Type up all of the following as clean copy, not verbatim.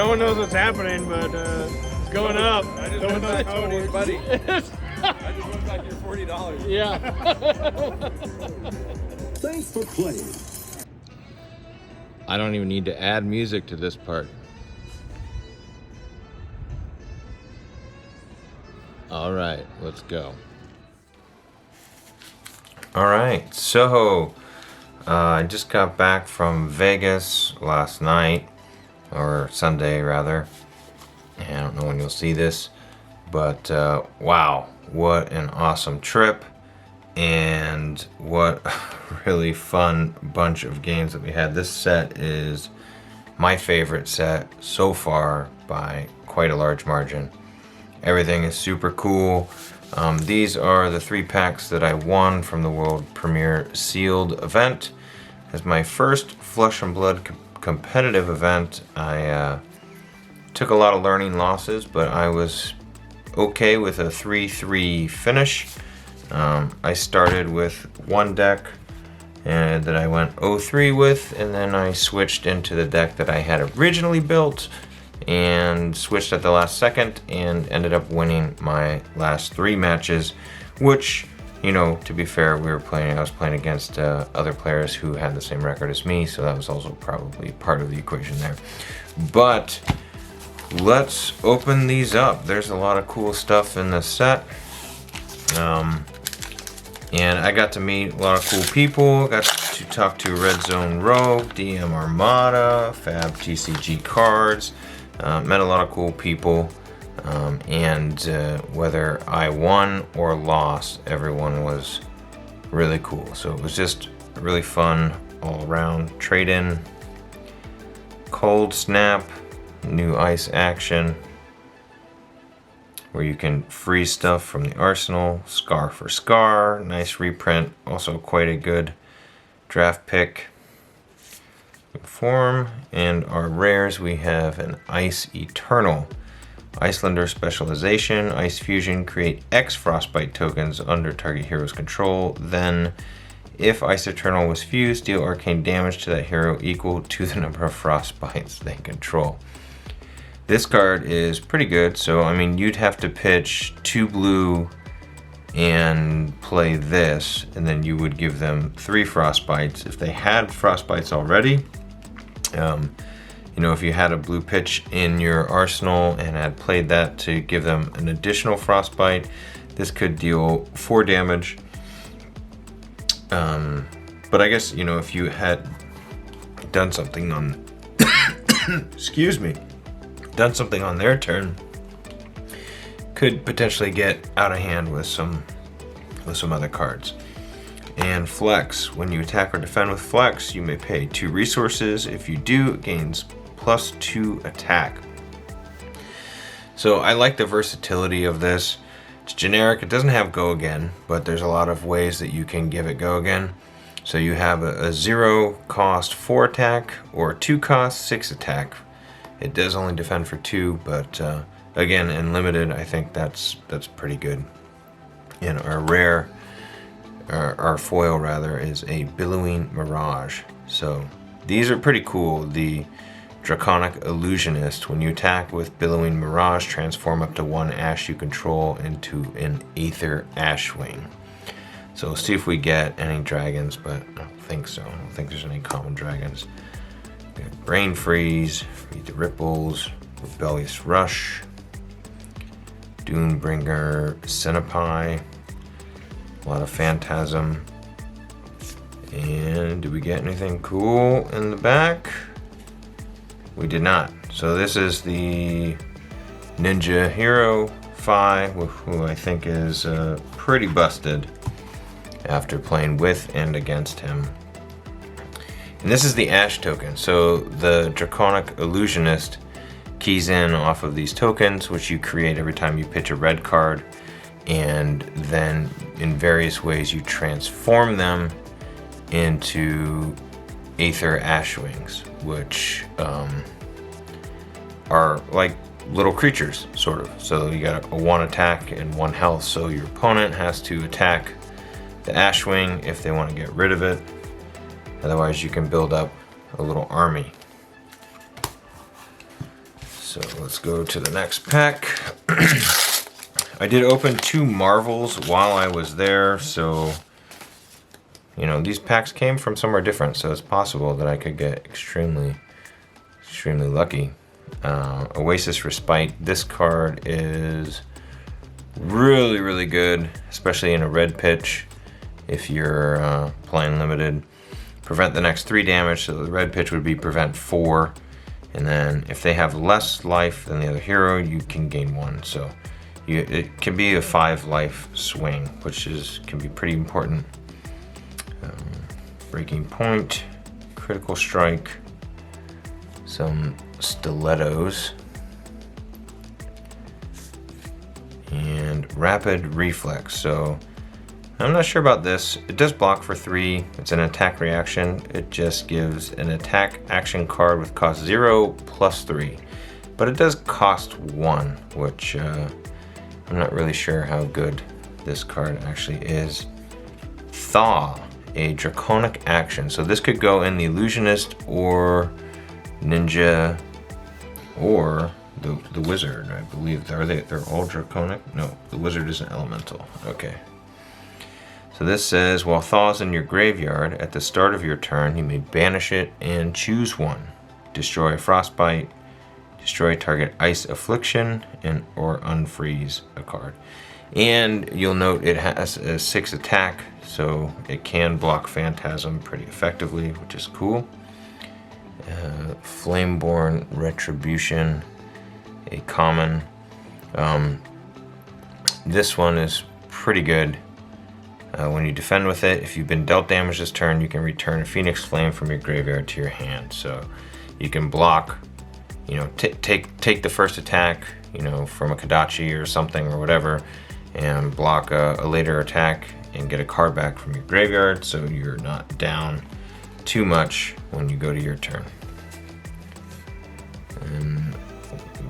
No one knows what's happening, but it's going up. I just went back Cody's buddy. I just went back your $40. Yeah. Thanks for playing. I don't even need to add music to this part. All right, let's go. All right, so I just got back from Vegas last night, or Sunday rather. I don't know when you'll see this, but wow, what an awesome trip, and what a really fun bunch of games that we had. This set is my favorite set so far by quite a large margin. Everything is super cool. These are the 3 packs that I won from the World Premiere Sealed event. As my first Flesh and Blood competitive event, I took a lot of learning losses, but I was okay with a 3-3 finish. I started with one deck and that I went 0-3 with, and then I switched into the deck that I had originally built and switched at the last second and ended up winning my last 3 matches, which, you know, to be fair, I was playing against other players who had the same record as me, so that was also probably part of the equation there. But let's open these up. There's a lot of cool stuff in this set. And I got to meet a lot of cool people. Got to talk to Red Zone Rogue, DM Armada, FAB TCG cards. Met a lot of cool people. And whether I won or lost, everyone was really cool. So it was just really fun all around. Trade-in, Cold Snap, new ice action, where you can freeze stuff from the arsenal. Scar for Scar, nice reprint, also quite a good draft pick. Form, and our rares, we have an Ice Eternal. Icelander specialization, Ice Fusion, create X Frostbite tokens under target hero's control. Then, if Ice Eternal was fused, deal arcane damage to that hero equal to the number of Frostbites they control. This card is pretty good, so I mean, you'd have to pitch 2 blue and play this, and then you would give them 3 Frostbites. If they had Frostbites already, you know, if you had a blue pitch in your arsenal and had played that to give them an additional Frostbite, this could deal 4 damage. But I guess, you know, if you had done something on excuse me, done something on their turn, could potentially get out of hand with some other cards. And Flex, when you attack or defend with Flex, you may pay 2 resources. If you do, it gains +2 attack. So I like the versatility of this. It's generic, it doesn't have go again, but there's a lot of ways that you can give it go again. So you have a 0 cost 4 attack or 2 cost 6 attack. It does only defend for 2, but again, in limited, I think that's pretty good. And our rare, our foil rather, is a Billowing Mirage. So these are pretty cool. The Draconic Illusionist, when you attack with Billowing Mirage, transform up to 1 ash you control into an Aether Ashwing. So we'll see if we get any dragons, but I don't think so. I don't think there's any common dragons. We have Brain Freeze, Read the Ripples, Rebellious Rush, Doombringer, Centipede, a lot of Phantasm. And did we get anything cool in the back? We did not. So this is the Ninja Hero Phi, who I think is pretty busted after playing with and against him. And this is the Ash token. So the Draconic Illusionist keys in off of these tokens, which you create every time you pitch a red card, and then in various ways you transform them into Aether Ashwings, which are like little creatures, sort of. So you got a 1 attack and 1 health, so your opponent has to attack the Ashwing if they want to get rid of it. Otherwise you can build up a little army. So let's go to the next pack. I did open 2 Marvels while I was there, so you know, these packs came from somewhere different, so it's possible that I could get extremely lucky. Oasis Respite. This card is really good, especially in a red pitch if you're playing limited. Prevent the next 3 damage, so the red pitch would be prevent 4. And then if they have less life than the other hero, you can gain 1. So it can be a 5 life swing, which can be pretty important. Breaking Point, Critical Strike, some Stilettos, and Rapid Reflex. So I'm not sure about this. It does block for 3. It's an attack reaction. It just gives an attack action card with cost 0 plus 3. But it does cost 1, which I'm not really sure how good this card actually is. Thaw, a draconic action. So this could go in the Illusionist or Ninja or the Wizard, I believe. They're all draconic? No, the Wizard is an elemental. Okay. So this says, while Thaw is in your graveyard, at the start of your turn, you may banish it and choose 1. Destroy Frostbite, destroy target Ice Affliction, or unfreeze a card. And you'll note it has a 6 attack, so it can block Phantasm pretty effectively, which is cool. Flameborn Retribution, a common. This one is pretty good. When you defend with it, if you've been dealt damage this turn, you can return a Phoenix Flame from your graveyard to your hand. So you can block, you know, take the first attack, you know, from a Kodachi or something or whatever, and block a later attack and get a card back from your graveyard, so you're not down too much when you go to your turn. And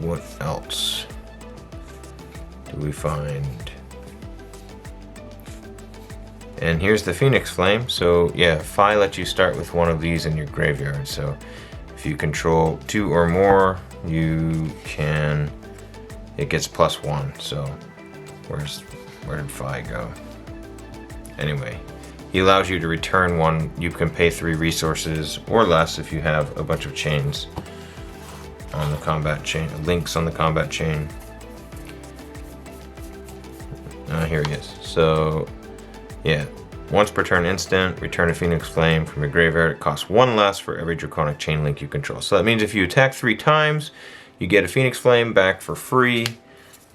what else do we find? And here's the Phoenix Flame. So yeah, Phi lets you start with 1 of these in your graveyard. So if you control 2 or more, it gets +1. So where did Phi go? Anyway, he allows you to return 1. You can pay 3 resources or less if you have a bunch of chains on the combat chain, links on the combat chain. Here he is. So yeah, once per turn instant, return a Phoenix Flame from your graveyard. It costs 1 less for every Draconic chain link you control. So that means if you attack 3 times, you get a Phoenix Flame back for free.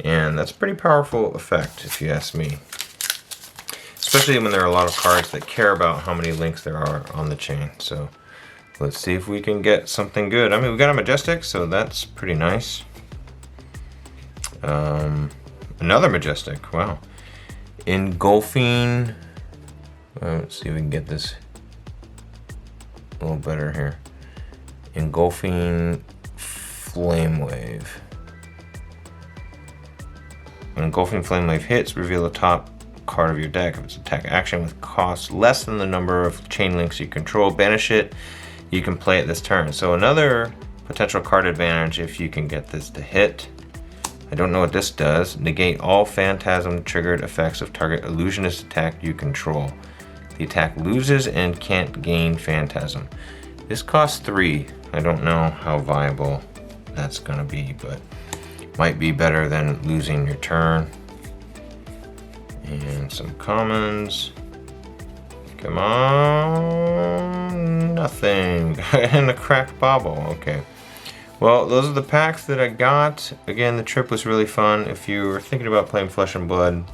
And that's a pretty powerful effect, if you ask me. Especially when there are a lot of cards that care about how many links there are on the chain. So let's see if we can get something good. I mean, we got a Majestic, so that's pretty nice. Another Majestic, wow. Engulfing, let's see if we can get this a little better here. Engulfing Flame Wave. When Engulfing Flame Wave hits, reveal the top card of your deck. If it's attack action with cost less than the number of chain links you control, banish it. You can play it this turn. So another potential card advantage if you can get this to hit. I don't know what this does. Negate all Phantasm triggered effects of target illusionist attack you control. The attack loses and can't gain Phantasm. This costs 3. I don't know how viable that's gonna be, but might be better than losing your turn. And some commons. Come on, nothing. And a cracked bauble, okay. Well, those are the packs that I got. Again, the trip was really fun. If you were thinking about playing Flesh and Blood,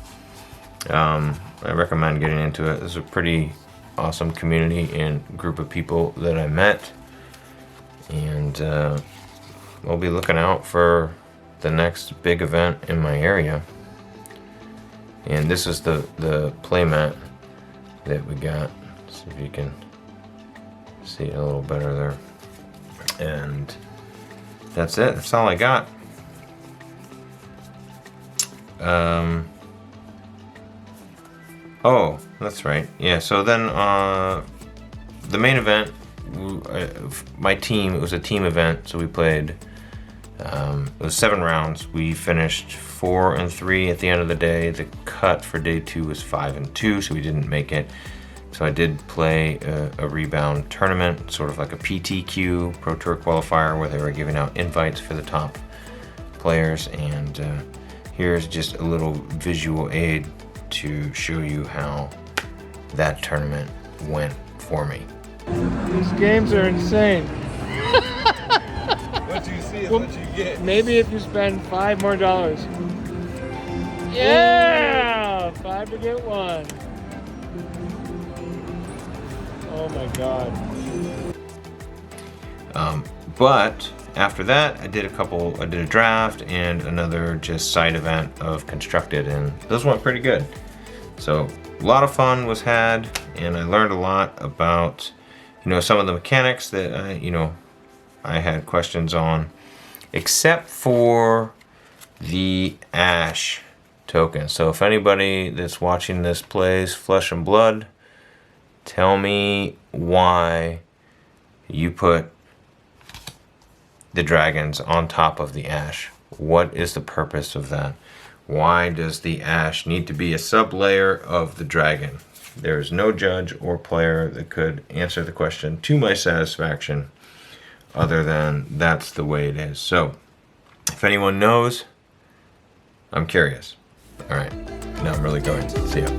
I recommend getting into it. There's a pretty awesome community and group of people that I met. And we'll be looking out for the next big event in my area. And this is the playmat that we got. See if you can see it a little better there. And that's it. That's all I got. Oh, that's right. Yeah, so then the main event, my team, it was a team event, so we played It was 7 rounds. We finished 4 and 3 at the end of the day. The cut for day 2 was 5 and 2, so we didn't make it. So I did play a rebound tournament, sort of like a PTQ, Pro Tour qualifier, where they were giving out invites for the top players. And here's just a little visual aid to show you how that tournament went for me. These games are insane. What you see is what you get. Maybe if you spend $5 more. Yeah! 5 to get 1. Oh my god. But after that, I did a draft and another just side event of Constructed, and those went pretty good. So a lot of fun was had, and I learned a lot about, some of the mechanics that I had questions on, except for the Ash token. So if anybody that's watching this plays Flesh and Blood, tell me why you put the dragons on top of the Ash. What is the purpose of that? Why does the Ash need to be a sub-layer of the dragon? There is no judge or player that could answer the question to my satisfaction, other than that's the way it is. So, if anyone knows, I'm curious. All right, now I'm really going. See ya.